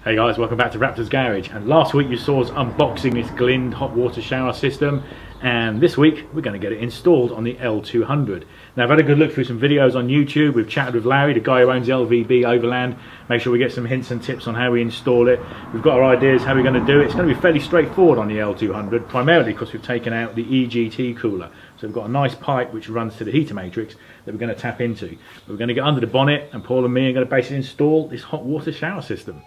Hey guys, welcome back to Raptor's Garage. And last week you saw us unboxing this Glind hot water shower system, and this week we're going to get it installed on the L200. Now I've had a good look through some videos on YouTube. We've chatted with Larry, the guy who owns LVB Overland. Make sure we get some hints and tips on how we install it. We've got our ideas how we're going to do it. It's going to be fairly straightforward on the L200, primarily because we've taken out the EGT cooler. So we've got a nice pipe which runs to the heater matrix that we're going to tap into. But we're going to get under the bonnet, and Paul and me are going to basically install this hot water shower system.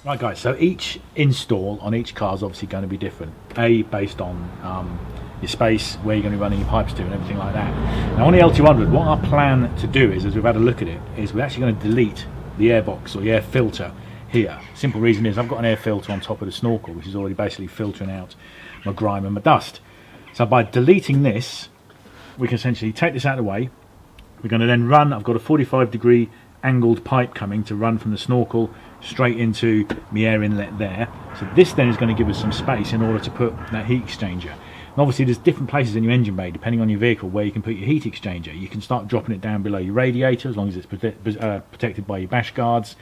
Right guys, so each install on each car is obviously going to be different. Based on your space, where you're going to be running your pipes to and everything like that. Now on the L200, what our plan to do is, as we've had a look at it, is we're actually going to delete the airbox or the air filter here. Simple reason is I've got an air filter on top of the snorkel, which is already basically filtering out my grime and my dust. So by deleting this, we can essentially take this out of the way. We're going to then run, I've got a 45-degree angled pipe coming to run from the snorkel straight into my air inlet there. So this then is going to give us some space in order to put that heat exchanger. And obviously there's different places in your engine bay depending on your vehicle where you can put your heat exchanger. You can start dropping it down below your radiator as long as it's protected by your bash guards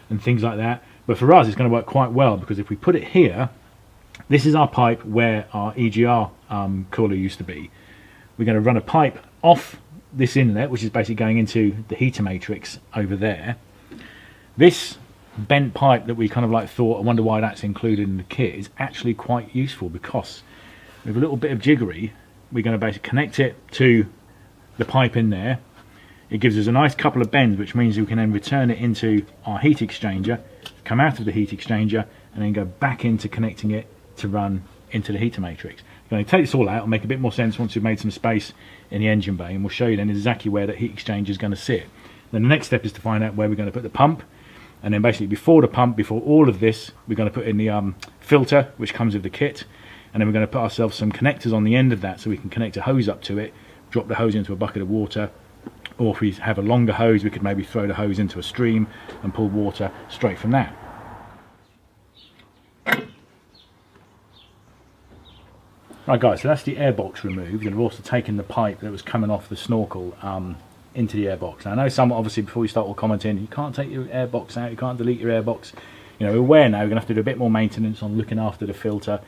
and things like that. But for us it's going to work quite well, because if we put it here, this is our pipe where our EGR cooler used to be. We're going to run a pipe off this inlet, which is basically going into the heater matrix over there. This bent pipe that we kind of like thought, I wonder why that's included in the kit, is actually quite useful, because with a little bit of jiggery we're going to basically connect it to the pipe in there. It gives us a nice couple of bends, which means we can then return it into our heat exchanger, come out of the heat exchanger, and then go back into connecting it to run into the heater matrix. We're going to take this all out and make a bit more sense once we've made some space in the engine bay, and we'll show you then exactly where that heat exchanger is going to sit. Then the next step is to find out where we're going to put the pump, and then basically before the pump, before all of this, we're going to put in the filter which comes with the kit, and then we're going to put ourselves some connectors on the end of that so we can connect a hose up to it, drop the hose into a bucket of water, or if we have a longer hose we could maybe throw the hose into a stream and pull water straight from that. Right guys, so that's the airbox removed, and we've also taken the pipe that was coming off the snorkel into the airbox. Now I know some, obviously before we start all commenting, you can't take your airbox out, you can't delete your airbox. You know, we're aware now we're going to have to do a bit more maintenance on looking after the filter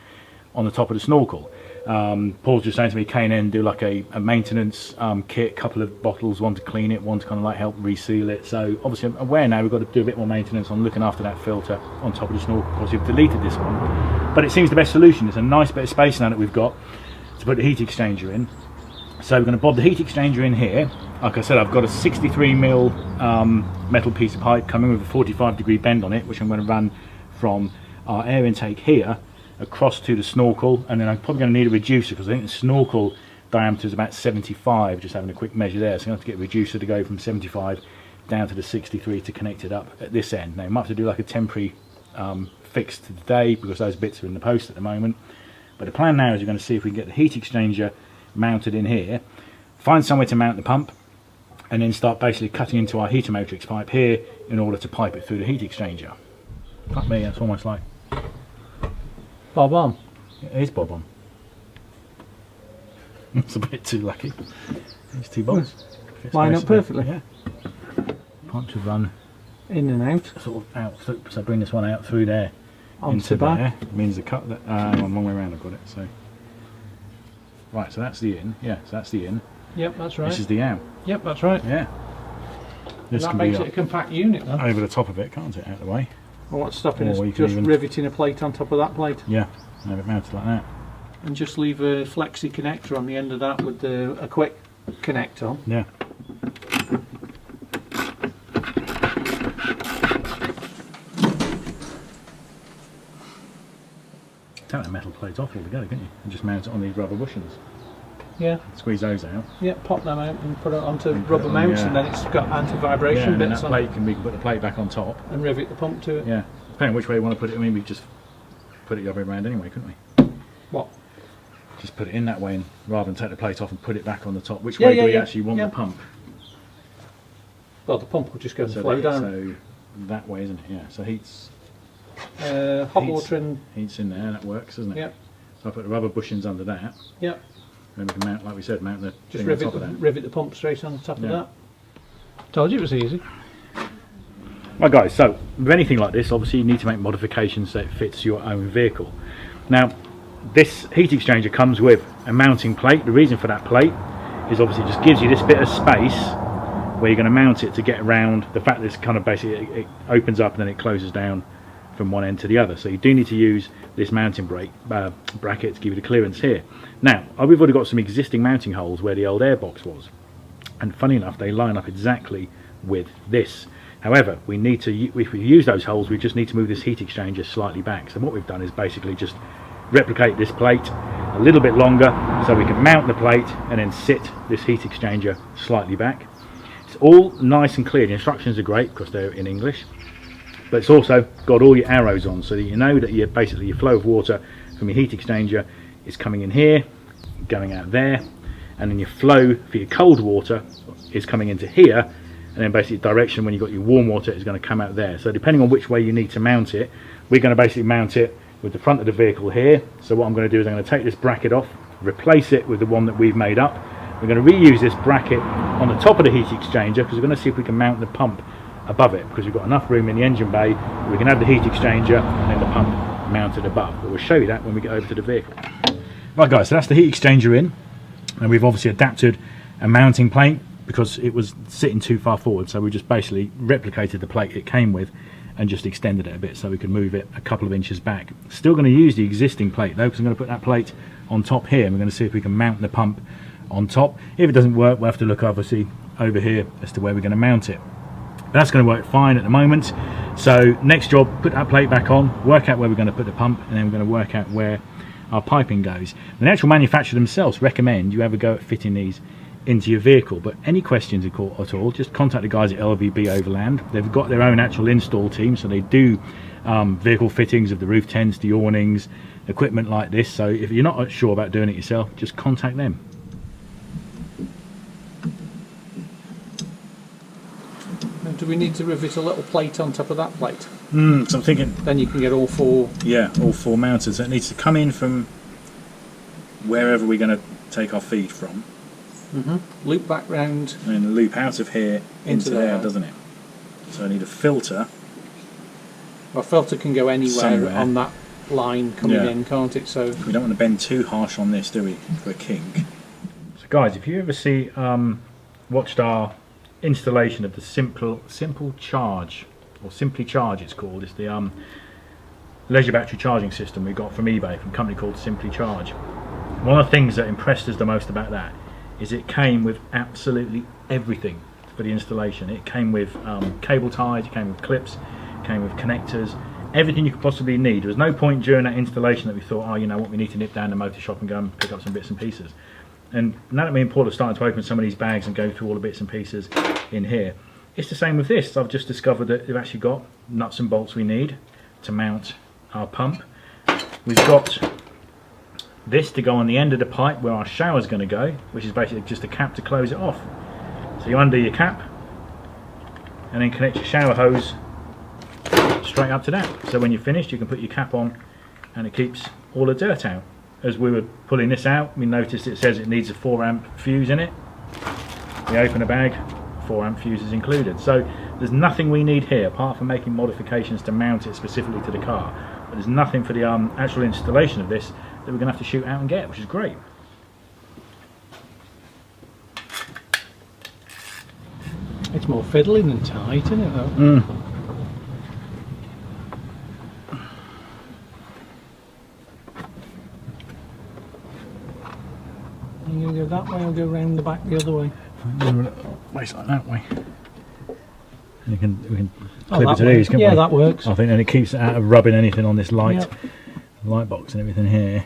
on the top of the snorkel. Paul's just saying to me, K&N do like a maintenance kit, couple of bottles, one to clean it, one to kind of like help reseal it. So obviously I'm aware now we've got to do a bit more maintenance on looking after that filter on top of the snorkel, because we've deleted this one. But it seems the best solution. It's a nice bit of space now that we've got to put the heat exchanger in. So we're going to bob the heat exchanger in here. Like I said, I've got a 63mm metal piece of pipe coming with a 45-degree bend on it, which I'm going to run from our air intake here across to the snorkel, and then I'm probably going to need a reducer, because I think the snorkel diameter is about 75, just having a quick measure there, so I'm going to have to get a reducer to go from 75 down to the 63 to connect it up at this end. Now you might have to do like a temporary fix today, because those bits are in the post at the moment, but the plan now is we're going to see if we can get the heat exchanger mounted in here, find somewhere to mount the pump, and then start basically cutting into our heater matrix pipe here in order to pipe it through the heat exchanger. Fuck me, that's almost like bob on. It is bob on. It's a bit too lucky. There's two bobs. Line up perfectly. Yeah. Pipes would run in and out. Sort of out. So bring this one out through there onto back. It means the cut that one way around. I've got it. So right. So that's the in. Yeah. So that's the in. Yep, that's right. This is the out. Yep, that's right. Yeah. This that can makes be it a compact unit then. Over the top of it, can't it? Out of the way. Well, what's stopping us? Just even riveting a plate on top of that plate. Yeah. Have it mounted like that. And just leave a flexi connector on the end of that with a quick connector. Yeah. that metal plate off altogether, couldn't you? And just mount it on these rubber bushings. Yeah. Squeeze those out. Yeah, pop them out and put it onto rubber mounts, and then it's got anti-vibration and then bits that on. plate we can put the plate back on top. And rivet the pump to it. Yeah. Depending on which way you want to put it, I mean, we just put it the other way around anyway, couldn't we? What? Just put it in that way, and rather than take the plate off and put it back on the top. Which way do we actually want the pump? Well, the pump will just go and flow down. So that way, isn't it? Yeah. So heat's hot water and heat's in there. That works, doesn't it? Yeah. So I put the rubber bushings under that. Yeah. Then we can mount, like we said, mount the just thing on top of that. rivet the pump straight on the top of that. Told you it was easy. Right, guys. So with anything like this, obviously you need to make modifications so it fits your own vehicle. Now, this heat exchanger comes with a mounting plate. The reason for that plate is obviously it just gives you this bit of space where you're going to mount it to get around the fact that it's kind of basically it opens up and then it closes down from one end to the other. So you do need to use this mounting bracket to give you the clearance here. Now, we've already got some existing mounting holes where the old airbox was, and funny enough they line up exactly with this. However, we need to, if we use those holes, we just need to move this heat exchanger slightly back. So what we've done is basically just replicate this plate a little bit longer so we can mount the plate and then sit this heat exchanger slightly back. It's all nice and clear. The instructions are great because they're in English, but it's also got all your arrows on so that you know that basically your flow of water from your heat exchanger is coming in here, going out there, and then your flow for your cold water is coming into here, and then basically direction when you've got your warm water is going to come out there. So depending on which way you need to mount it, we're going to basically mount it with the front of the vehicle here. So what I'm going to do is I'm going to take this bracket off, replace it with the one that we've made up. We're going to reuse this bracket on the top of the heat exchanger because we're going to see if we can mount the pump above it, because we've got enough room in the engine bay. We can have the heat exchanger and then the pump mounted above, but we'll show you that when we get over to the vehicle. Right guys, so that's the heat exchanger in, and we've obviously adapted a mounting plate because it was sitting too far forward, so we just basically replicated the plate it came with and just extended it a bit so we could move it a couple of inches back. Still going to use the existing plate though, because I'm going to put that plate on top here and we're going to see if we can mount the pump on top. If it doesn't work, we'll have to look obviously over here as to where we're going to mount it. That's going to work fine at the moment. So next job, put that plate back on, work out where we're going to put the pump, and then we're going to work out where our piping goes. The actual manufacturer themselves recommend you have a go at fitting these into your vehicle, but any questions at all, just contact the guys at LVB Overland. They've got their own actual install team, so they do vehicle fittings of the roof tents, the awnings, equipment like this. So if you're not sure about doing it yourself, just contact them. Do we need to rivet a little plate on top of that plate? So I'm thinking, then you can get all four. Yeah, all four mounted. So it needs to come in from wherever we're going to take our feed from. Loop back round and then loop out of here into there, doesn't it? So I need a filter. Well, filter can go anywhere somewhere on that line coming in, can't it? So we don't want to bend too harsh on this, do we, for a kink? So guys, if you ever see watched our installation of the Simple Charge, or Simply Charge it's called, it's the leisure battery charging system we got from eBay from a company called Simply Charge. One of the things that impressed us the most about that is it came with absolutely everything for the installation. It came with cable ties, it came with clips, it came with connectors, everything you could possibly need. There was no point during that installation that we thought, oh, you know what, we need to nip down the motor shop and go and pick up some bits and pieces. And now that me and Paul are starting to open some of these bags and go through all the bits and pieces in here, it's the same with this. I've just discovered that they've actually got nuts and bolts we need to mount our pump. We've got this to go on the end of the pipe where our shower's going to go, which is basically just a cap to close it off. So you undo your cap and then connect your shower hose straight up to that. So when you're finished, you can put your cap on and it keeps all the dirt out. As we were pulling this out, we noticed it says it needs a 4-amp fuse in it. We open a bag, 4-amp fuse is included. So there's nothing we need here apart from making modifications to mount it specifically to the car. But there's nothing for the actual installation of this that we're going to have to shoot out and get, which is great. it's more fiddly than tight, isn't it though? You going to go that way or go round the back the other way? Place like that way. And we can clip it to these, can't we? Yeah, that works. I think then it keeps it out of rubbing anything on this light. Yep. light box and everything here.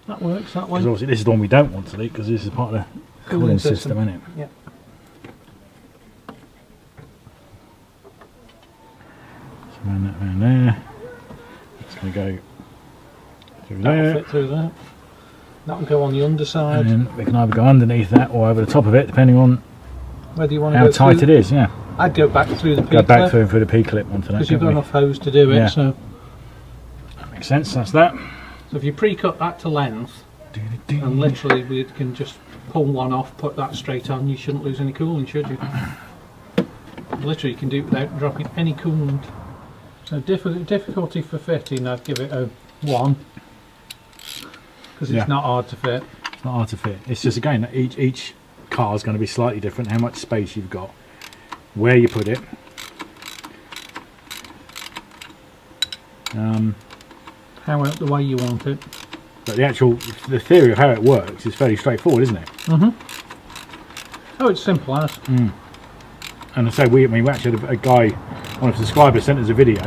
That works that way. Because obviously this is the one we don't want to leak because this is part of the cooling system, isn't it? Yeah. So run that round there. It's going to go through That'll there. fit through that. That will go on the underside. And then we can either go underneath that or over the top of it, depending on Whether you want to how go tight through, it is. Yeah. I'd go back through the Go P back clip through the P-clip onto that. because you've got couldn't enough hose to do it. Yeah. So that makes sense. That's that. if you pre-cut that to length, and literally we can just pull one off, put that straight on, you shouldn't lose any cooling, should you? Literally you can do it without dropping any coolant. So difficulty for fitting, I'd give it a 1 because it's not hard to fit. It's not hard to fit. It's just again that each car is going to be slightly different. How much space you've got, where you put it. How out the way you want it. But the theory of how it works is fairly straightforward, isn't it? Oh, it's simple as. And I say we actually had a guy, one of the subscribers, sent us a video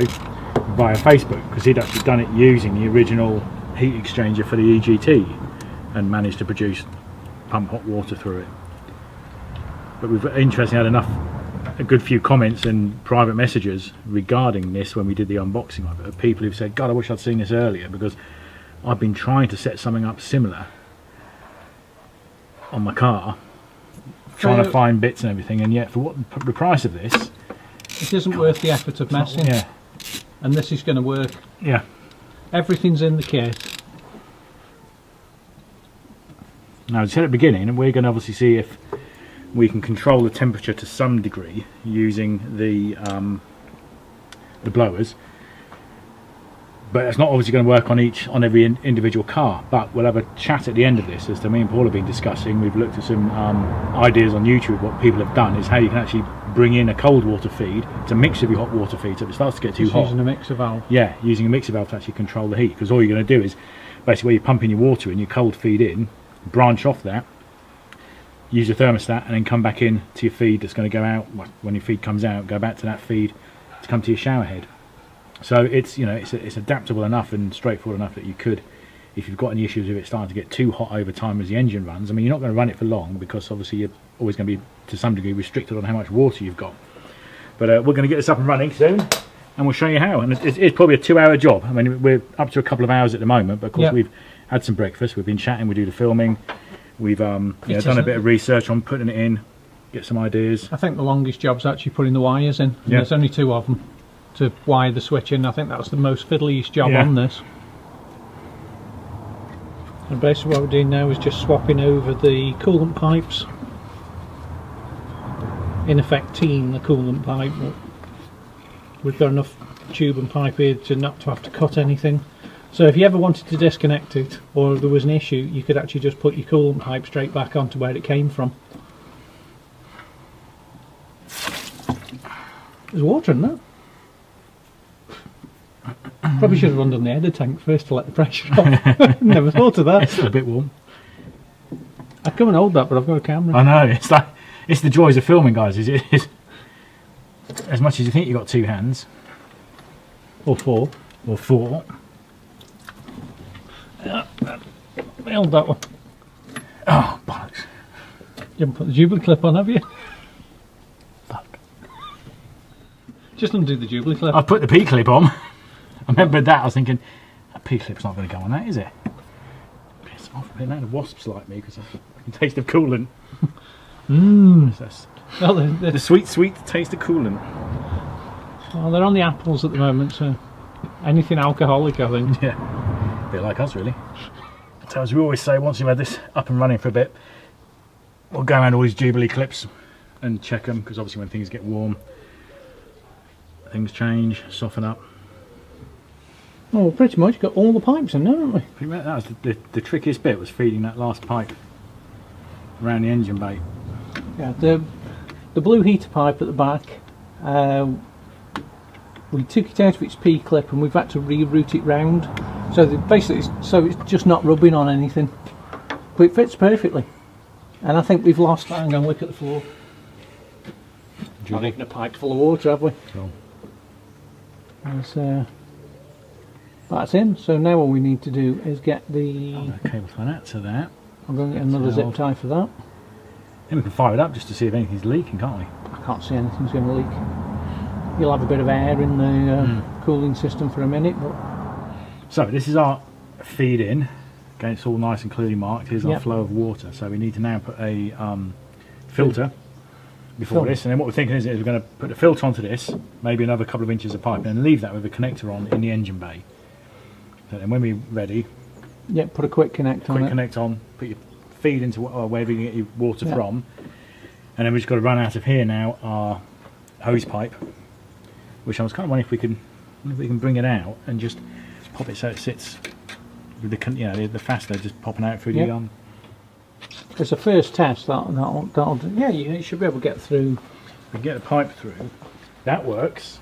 via Facebook because he'd actually done it using the original heat exchanger for the EGT and managed to pump hot water through it. But we've interestingly had a good few comments and private messages regarding this when we did the unboxing of it, of people who've said, God, I wish I'd seen this earlier because I've been trying to set something up similar on my car, trying to find bits and everything, and yet for what the price of this, it isn't worth the effort of messing. Yeah. And this is going to work. Yeah. Everything's in the kit. Now, as I said at the beginning, we're going to obviously see if we can control the temperature to some degree using the blowers. But it's not obviously going to work on every individual car. But we'll have a chat at the end of this, as me and Paul have been discussing. We've looked at some ideas on YouTube. What people have done is how you can actually bring in a cold water feed to mix with your hot water feed, so if it starts to get too hot. Using a mixer valve. Yeah, using a mixer valve to actually control the heat. Because all you're going to do is basically where you're pumping your water in, your cold feed in, branch off that, use your thermostat, and then come back in to your feed that's going to go out. When your feed comes out, go back to that feed to come to your shower head. So it's it's adaptable enough and straightforward enough that you could, if you've got any issues with it starting to get too hot over time as the engine runs. I mean, you're not going to run it for long because obviously you're always going to be to some degree restricted on how much water you've got. But we're going to get this up and running soon, and we'll show you how. And it's probably a 2-hour job. I mean, we're up to a couple of hours at the moment, but of course we've had some breakfast, we've been chatting, we do the filming, we've done a bit of research on putting it in, get some ideas. I think the longest job's actually putting the wires in. And there's only 2 of them to wire the switch in. I think that's the most fiddliest job on this. And basically what we're doing now is just swapping over the coolant pipes. In effect, teeing the coolant pipe. We've got enough tube and pipe here to not to have to cut anything. So if you ever wanted to disconnect it, or there was an issue, you could actually just put your coolant pipe straight back onto where it came from. There's water in that. Probably should have run down the header tank first to let the pressure off. Never thought of that. It's still a bit warm. I'd come and hold that, but I've got a camera. I know, it's the joys of filming, guys. Is as much as you think you've got 2 hands. Or 4. Or 4. Yeah, I held that one. Oh, bollocks. You haven't put the Jubilee clip on, have you? Fuck. Just undo the Jubilee clip. I've put the P-clip on. I remembered that. I was thinking, that P-clip's not going to go on that, is it? Piss off. I know the wasps like me because of the taste of coolant. Well, The sweet, sweet taste of coolant. Well, they're on the apples at the moment, so anything alcoholic, I think. Yeah, a bit like us, really. So as we always say, once you've had this up and running for a bit, we'll go around all these Jubilee clips and check them, because obviously when things get warm, things change, soften up. Oh, well, pretty much got all the pipes in there, haven't we? Pretty much, that was the trickiest bit, was feeding that last pipe around the engine bay. Yeah, the blue heater pipe at the back, we took it out of its P-clip and we've had to reroute it round, so that basically it's just not rubbing on anything, but it fits perfectly. And I think we've lost, hang on, look at the floor, not even a pipe full of water, have we? Cool. There's, That's in. So now all we need to do is get the... cable tie that to that. I'm going to get another zip tie for that. Then we can fire it up just to see if anything's leaking, can't we? I can't see anything's going to leak. You'll have a bit of air in the cooling system for a minute, but... So this is our feed in. Okay, it's all nice and clearly marked. Here's our flow of water. So we need to now put a filter before this, and then what we're thinking is we're going to put a filter onto this, maybe another couple of inches of pipe, and leave that with a connector on in the engine bay. So then when we're ready, put a quick connect on it. Connect on, put your feed into wherever you get your water from, and then we've just got to run out of here now our hose pipe, which I was kind of wondering if we can bring it out and just pop it so it sits with the fastener just popping out through the It's a first test. That'll do. Yeah, you should be able to get through. We get the pipe through. That works.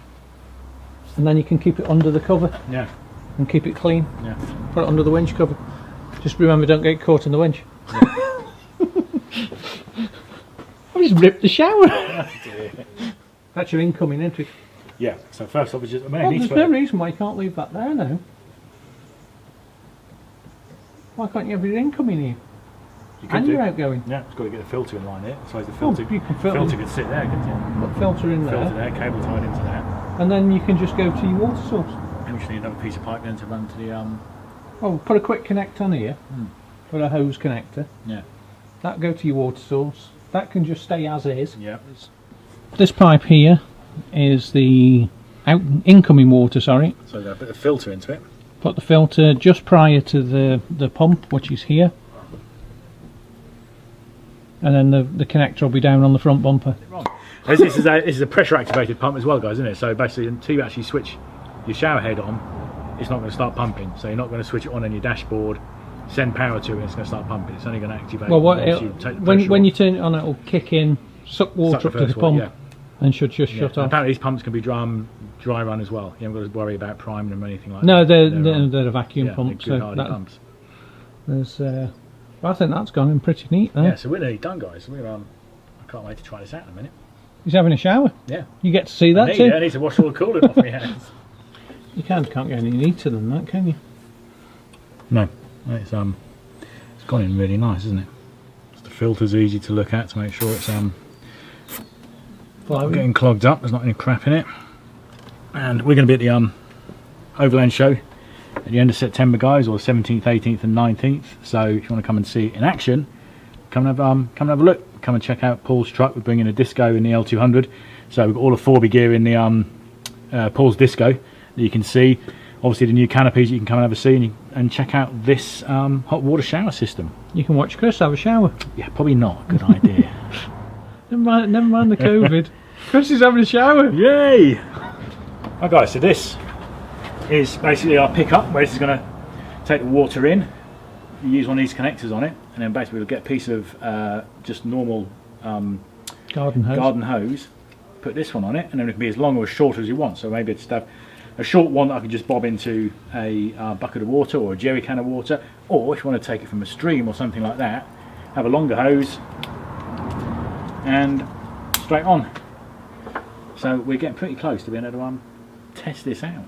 And then you can keep it under the cover. Yeah. And keep it clean. Yeah. Put it under the winch cover. Just remember, don't get caught in the winch. Yeah. I just ripped the shower. Oh dear. That's your incoming entry. Yeah. So first off, there's no reason why you can't leave that there now. Why can't you have your incoming here? And your outgoing? Yeah, it's got to get the filter in line here. So the filter, you can filter could sit there, couldn't you? Put filter in there. Filter there, cable tied into that. And then you can just go to your water source. And we just need another piece of pipe then to run to the Oh, put a quick connect on here. Put a hose connector. Yeah. That go to your water source. That can just stay as is. Yeah. This pipe here is the incoming water, sorry. So they'll put a filter into it. Put the filter just prior to the pump, which is here. And then the connector will be down on the front bumper. This is a pressure activated pump as well, guys, isn't it? So basically until you actually switch your shower head on, it's not going to start pumping. So you're not going to switch it on your dashboard, send power to it, and it's going to start pumping. It's only going to activate when you turn it on, it will kick in, suck water up to the pump, and should just shut off. Apparently these pumps can be dry run as well. You haven't got to worry about priming them or anything like that. No, they're a vacuum pump. They're good hardy pumps. There's I think that's gone in pretty neat there. Yeah, so we're nearly done, guys. I can't wait to try this out in a minute. He's having a shower. Yeah. You get to see that too. Yeah, I need to wash all the coolant off my hands. You can't get any neater than that, can you? No. It's gone in really nice, isn't it? Just the filter's easy to look at to make sure it's not getting clogged up. There's not any crap in it. And we're going to be at the Overland show at the end of September, guys, or 17th, 18th and 19th. So if you want to come and see it in action, come and have a look. Come and check out Paul's truck. We're bringing a disco in the L200. So we've got all the 4B gear in the Paul's disco that you can see. Obviously the new canopies you can come and have a see and check out this hot water shower system. You can watch Chris have a shower. Yeah, probably not a good idea. Never mind the COVID. Chris is having a shower. Yay! Right, guys, so this is basically our pickup where this is going to take the water in. You use one of these connectors on it, and then basically we'll get a piece of just normal garden hose, put this one on it, and then it can be as long or as short as you want. So maybe just have a short one that I can just bob into a bucket of water or a jerry can of water, or if you want to take it from a stream or something like that, have a longer hose and straight on. So we're getting pretty close to being able to test this out.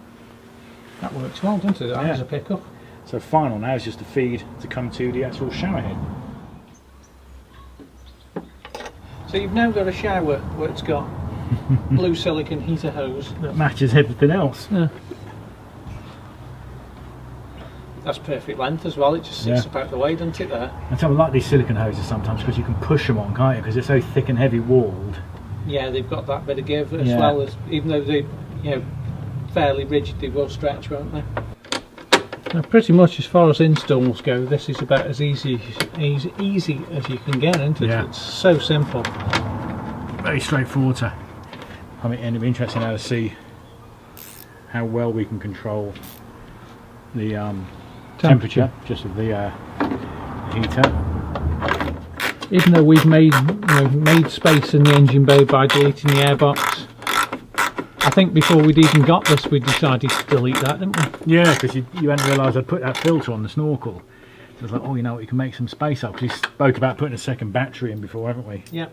That works well, doesn't it? That has a pickup. So final now is just the feed to come to the actual shower head. So you've now got a shower where it's got blue silicone heater hose that matches everything else. Yeah. That's perfect length as well. It just sits up out the way, doesn't it? There. I like these silicone hoses sometimes because you can push them on, can't you? Because they're so thick and heavy walled. Yeah, they've got that bit of give as well as, even though they, fairly rigid, they will stretch, won't they? Now, pretty much as far as installs go, this is about as easy as you can get, isn't it? Yeah. It's so simple. Very straightforward. I mean, and it'll be interesting now to see how well we can control the temperature just of the heater. Even though we've made space in the engine bay by deleting the airbox, I think before we'd even got this, we decided to delete that, didn't we? Yeah, because you hadn't realised I'd put that filter on the snorkel. So I was like, oh, you know what, you can make some space up. Because we spoke about putting a second battery in before, haven't we? Yeah.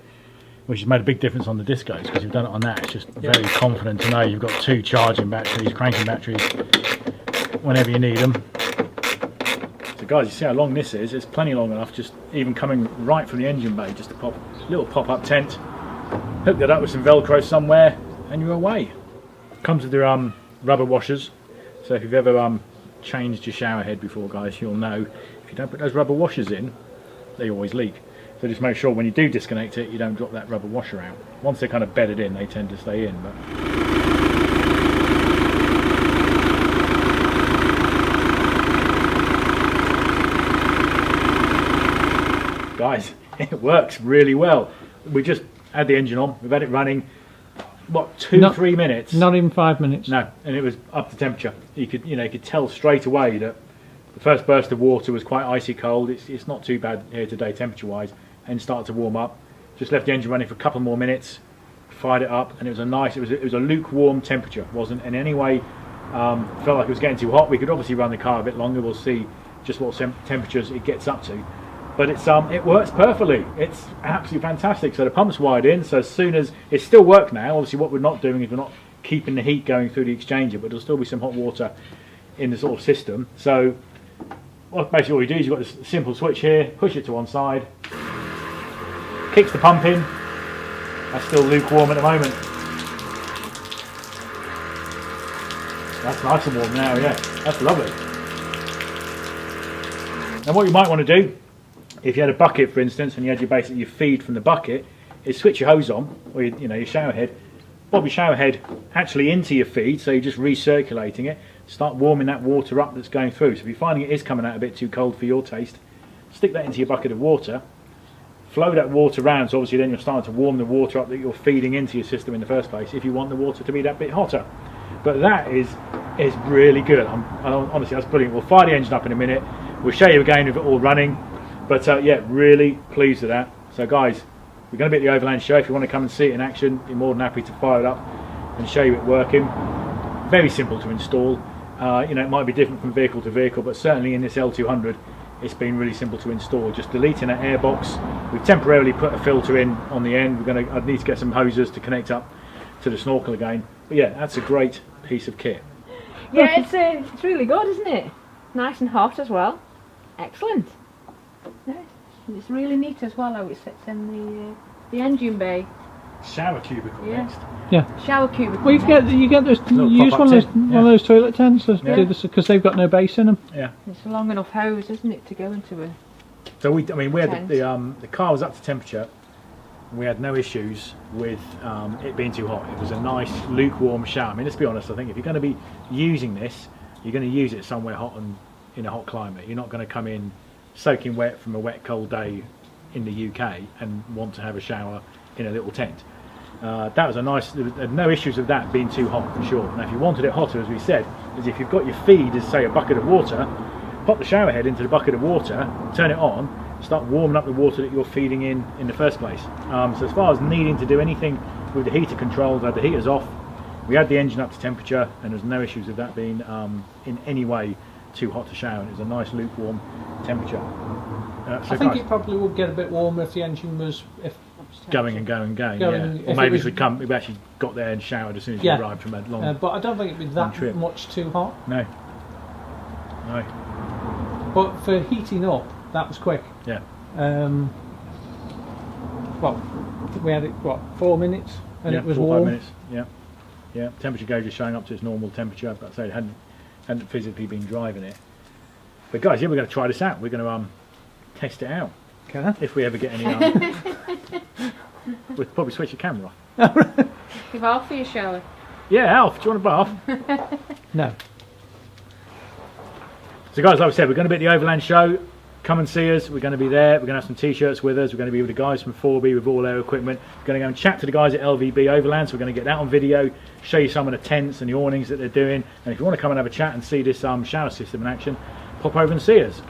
Which has made a big difference on the discos, because you've done it on that. It's just very confident to know you've got two charging batteries, cranking batteries, whenever you need them. So guys, you see how long this is? It's plenty long enough, just even coming right from the engine bay, just a little pop-up tent. Hook that up with some Velcro somewhere, and you're away. Comes with their rubber washers. So if you've ever changed your shower head before, guys, you'll know if you don't put those rubber washers in, they always leak. So just make sure when you do disconnect it, you don't drop that rubber washer out. Once they're kind of bedded in, they tend to stay in. But guys, it works really well. We just had the engine on, we've had it running, what, 3 minutes? Not even 5 minutes. No, and it was up to temperature. You could tell straight away that the first burst of water was quite icy cold. It's not too bad here today temperature wise, and started to warm up. Just left the engine running for a couple more minutes, fired it up, and it was a nice, it was a lukewarm temperature. It wasn't in any way felt like it was getting too hot. We could obviously run the car a bit longer. We'll see just what temperatures it gets up to. But it works perfectly. It's absolutely fantastic. So the pump's wired in, so as soon as it still works now, obviously what we're not doing is we're not keeping the heat going through the exchanger, but there'll still be some hot water in the sort of system. So basically all you do is you've got this simple switch here, push it to one side, kicks the pump in. That's still lukewarm at the moment. That's nice and warm now, yeah. That's lovely. And what you might want to do, if you had a bucket for instance and you had your feed from the bucket, is switch your hose on, or your shower head, bob your shower head actually into your feed, so you're just recirculating it, start warming that water up that's going through. So if you're finding it is coming out a bit too cold for your taste, stick that into your bucket of water, flow that water around, so obviously then you're starting to warm the water up that you're feeding into your system in the first place, if you want the water to be that bit hotter. But that is really good. Honestly, that's brilliant. We'll fire the engine up in a minute, we'll show you again with it all running. But yeah, really pleased with that. So guys, we're going to be at the Overland show. If you want to come and see it in action, you're more than happy to fire it up and show you it working. Very simple to install. It might be different from vehicle to vehicle, but certainly in this L200, it's been really simple to install. Just deleting that air box. We've temporarily put a filter in on the end. I'd need to get some hoses to connect up to the snorkel again. But yeah, that's a great piece of kit. Yeah, it's really good, isn't it? Nice and hot as well. Excellent. Yeah, it's really neat as well how it sits in the engine bay. Shower cubicle next. Yeah. Shower cubicle. Well, you get those. You use one of those toilet tents to do this because they've got no base in them. Yeah. It's a long enough hose, isn't it, to go into a. So we had the car was up to temperature. We had no issues with it being too hot. It was a nice lukewarm shower. I mean, let's be honest. I think if you're going to be using this, you're going to use it somewhere hot and in a hot climate. You're not going to come in soaking wet from a wet cold day in the UK and want to have a shower in a little tent. That was a nice, there were no issues with that being too hot for sure. Now if you wanted it hotter, as we said, is if you've got your feed as say a bucket of water, pop the shower head into the bucket of water, turn it on, start warming up the water that you're feeding in the first place. So as far as needing to do anything with the heater controls, I had the heaters off, we had the engine up to temperature, and there's no issues with that being in any way too hot to shower. It was a nice lukewarm temperature. I think it probably would get a bit warmer if the engine was going. Yeah. Or maybe we actually got there and showered as soon as you arrived from a long but I don't think it'd be that much too hot. No. But for heating up, that was quick. Yeah. Well, we had it 4 minutes and it was 4 or warm. 5 minutes. Yeah. Temperature gauge is showing up to its normal temperature, but I say it hadn't physically been driving it. But guys, we're going to try this out. We're going to test it out. Okay. If we ever get any. We'll probably switch the camera off. Give Alf for your shower. Yeah, Alf, do you want a bath? No. So guys, like I said, we're going to be at the Overland show. Come and see us. We're going to be there. We're going to have some t-shirts with us. We're going to be with the guys from 4B with all their equipment. We're going to go and chat to the guys at LVB Overland. So we're going to get that on video, show you some of the tents and the awnings that they're doing. And if you want to come and have a chat and see this shower system in action, pop over and see us.